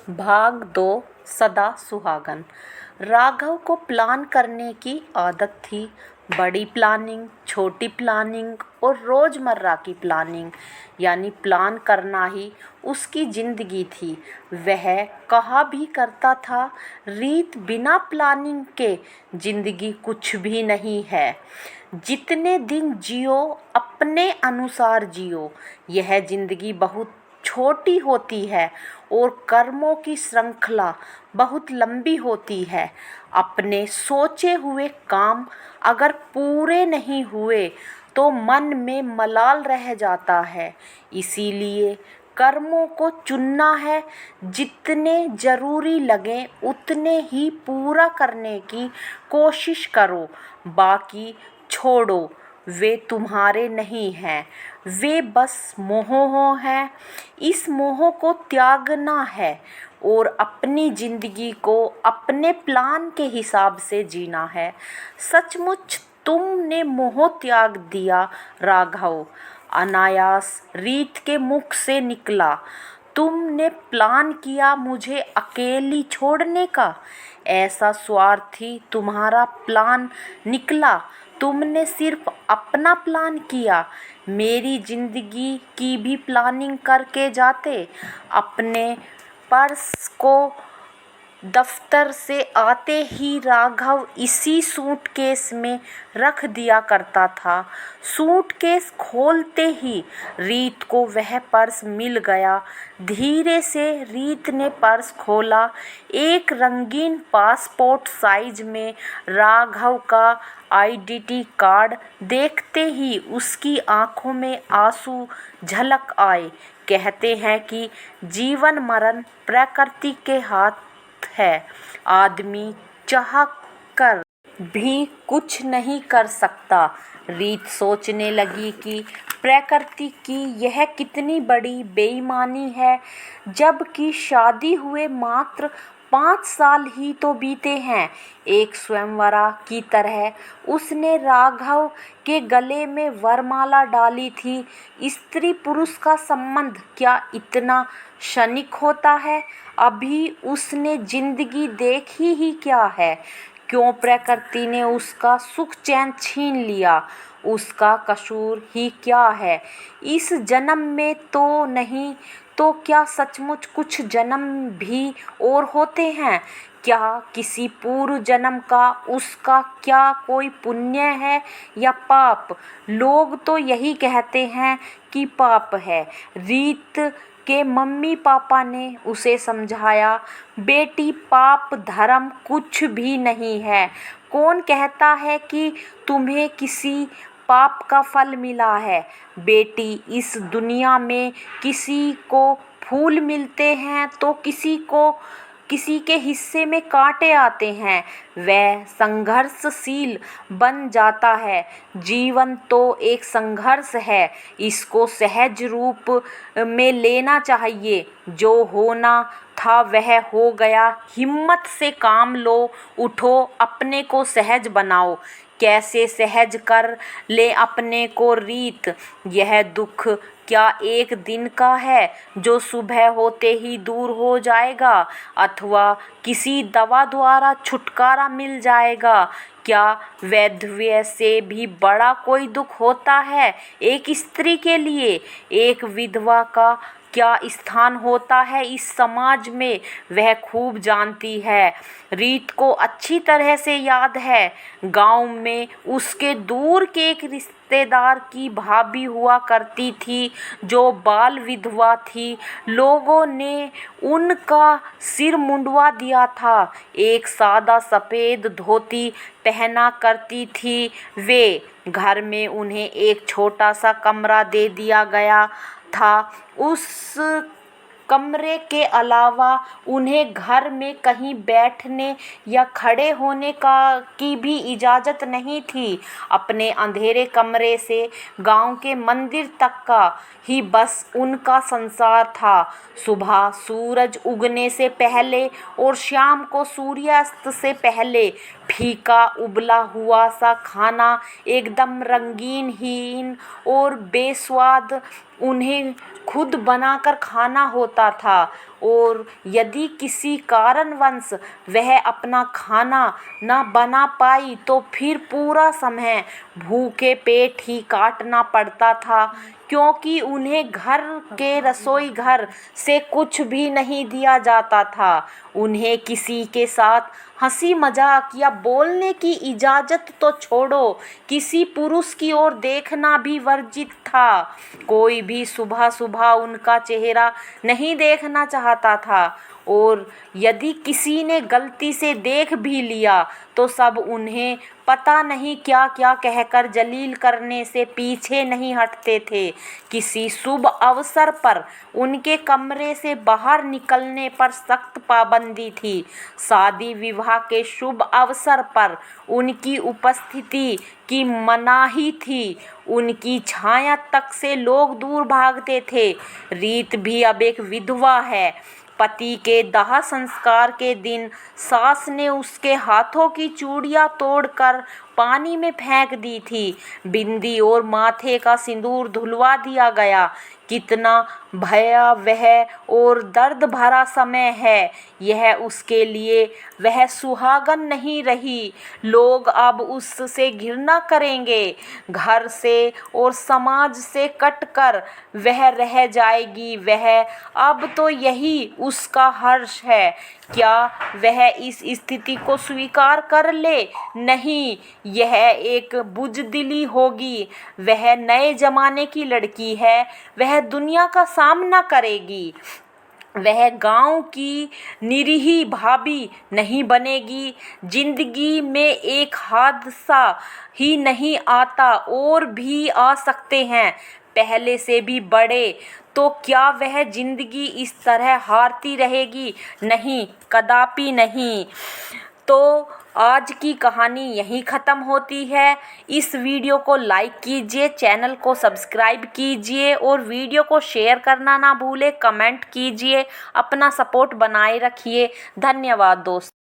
भाग 2 सदा सुहागन। राघव को प्लान करने की आदत थी। बड़ी प्लानिंग, छोटी प्लानिंग और रोज़मर्रा की प्लानिंग, यानी प्लान करना ही उसकी ज़िंदगी थी। वह कहा भी करता था, रीत बिना प्लानिंग के ज़िंदगी कुछ भी नहीं है। जितने दिन जियो अपने अनुसार जियो। यह ज़िंदगी बहुत छोटी होती है और कर्मों की श्रृंखला बहुत लंबी होती है। अपने सोचे हुए काम अगर पूरे नहीं हुए तो मन में मलाल रह जाता है। इसीलिए कर्मों को चुनना है। जितने जरूरी लगे उतने ही पूरा करने की कोशिश करो, बाकी छोड़ो। वे तुम्हारे नहीं हैं, वे बस मोह हैं। इस मोह को त्यागना है और अपनी जिंदगी को अपने प्लान के हिसाब से जीना है। सचमुच तुमने मोह त्याग दिया राघव, अनायास रीत के मुख से निकला। तुमने प्लान किया मुझे अकेली छोड़ने का। ऐसा स्वार्थी तुम्हारा प्लान निकला। तुमने सिर्फ अपना प्लान किया। मेरी जिंदगी की भी प्लानिंग करके जाते। अपने पर्स को दफ्तर से आते ही राघव इसी सूटकेस में रख दिया करता था। सूटकेस खोलते ही रीत को वह पर्स मिल गया। धीरे से रीत ने पर्स खोला। एक रंगीन पासपोर्ट साइज में राघव का आइडेंटिटी कार्ड देखते ही उसकी आंखों में आंसू झलक आए। कहते हैं कि जीवन मरण प्रकृति के हाथ है। आदमी चाह कर भी कुछ नहीं कर सकता। रीत सोचने लगी कि प्रकृति की यह कितनी बड़ी बेईमानी है, जबकि शादी हुए मात्र 5 साल ही तो बीते हैं। एक स्वयंवरा की तरह उसने राघव के गले में वरमाला डाली थी। स्त्री पुरुष का संबंध क्या इतना क्षणिक होता है? अभी उसने जिंदगी देखी ही क्या है? क्यों प्रकृति ने उसका सुख चैन छीन लिया? उसका कसूर ही क्या है? इस जन्म में तो नहीं तो क्या सचमुच कुछ जन्म भी और होते हैं? क्या किसी पूर्व जन्म का उसका क्या कोई पुण्य है या पाप? लोग तो यही कहते हैं कि पाप है। रीत के मम्मी पापा ने उसे समझाया, बेटी पाप धर्म कुछ भी नहीं है। कौन कहता है कि तुम्हें किसी पाप का फल मिला है? बेटी, इस दुनिया में किसी को फूल मिलते हैं तो किसी के हिस्से में कांटे आते हैं। वह संघर्षशील बन जाता है। जीवन तो एक संघर्ष है, इसको सहज रूप में लेना चाहिए। जो होना था वह हो गया। हिम्मत से काम लो, उठो, अपने को सहज बनाओ। कैसे सहज कर ले अपने को रीत? यह दुख क्या एक दिन का है जो सुबह होते ही दूर हो जाएगा, अथवा किसी दवा द्वारा छुटकारा मिल जाएगा? क्या वैधव्य से भी बड़ा कोई दुख होता है एक स्त्री के लिए? एक विधवा का क्या स्थान होता है इस समाज में, वह खूब जानती है। रीत को अच्छी तरह से याद है, गांव में उसके दूर के एक रिश्तेदार की भाभी हुआ करती थी जो बाल विधवा थी। लोगों ने उनका सिर मुंडवा दिया था। एक सादा सफ़ेद धोती पहना करती थी वे। घर में उन्हें एक छोटा सा कमरा दे दिया गया था। उस कमरे के अलावा उन्हें घर में कहीं बैठने या खड़े होने की भी इजाज़त नहीं थी। अपने अंधेरे कमरे से गांव के मंदिर तक का ही बस उनका संसार था। सुबह सूरज उगने से पहले और शाम को सूर्यास्त से पहले फीका उबला हुआ सा खाना, एकदम रंगीनहीन और बेस्वाद, उन्हें खुद बनाकर खाना होता था। और यदि किसी कारणवश वह अपना खाना न बना पाई तो फिर पूरा समय भूखे पेट ही काटना पड़ता था, क्योंकि उन्हें घर के रसोई घर से कुछ भी नहीं दिया जाता था। उन्हें किसी के साथ हंसी मजाक या बोलने की इजाज़त तो छोड़ो, किसी पुरुष की ओर देखना भी वर्जित था। कोई भी सुबह सुबह उनका चेहरा नहीं देखना चाहता था, और यदि किसी ने गलती से देख भी लिया तो सब उन्हें पता नहीं क्या क्या कहकर जलील करने से पीछे नहीं हटते थे। किसी शुभ अवसर पर उनके कमरे से बाहर निकलने पर सख्त पाबंदी थी। शादी विवाह के शुभ अवसर पर उनकी उपस्थिति की मनाही थी। उनकी छाया तक से लोग दूर भागते थे। रीत भी अब एक विधवा है। पति के दाह संस्कार के दिन सास ने उसके हाथों की चूड़ियां तोड़कर पानी में फेंक दी थी। बिंदी और माथे का सिंदूर धुलवा दिया गया। कितना भयावह और दर्द भरा समय है यह उसके लिए। वह सुहागन नहीं रही। लोग अब उससे घृणा करेंगे। घर से और समाज से कटकर वह रह जाएगी। वह अब तो यही उसका हर्ष है। क्या वह इस स्थिति को स्वीकार कर ले? नहीं, यह एक बुज़दिली होगी। वह नए जमाने की लड़की है। वह दुनिया का सामना करेगी। वह गांव की निरीह भाभी नहीं बनेगी। जिंदगी में एक हादसा ही नहीं आता, और भी आ सकते हैं पहले से भी बड़े। तो क्या वह जिंदगी इस तरह हारती रहेगी? नहीं, कदापि नहीं। तो आज की कहानी यहीं ख़त्म होती है। इस वीडियो को लाइक कीजिए, चैनल को सब्सक्राइब कीजिए और वीडियो को शेयर करना ना भूलें, कमेंट कीजिए, अपना सपोर्ट बनाए रखिए। धन्यवाद दोस्तों।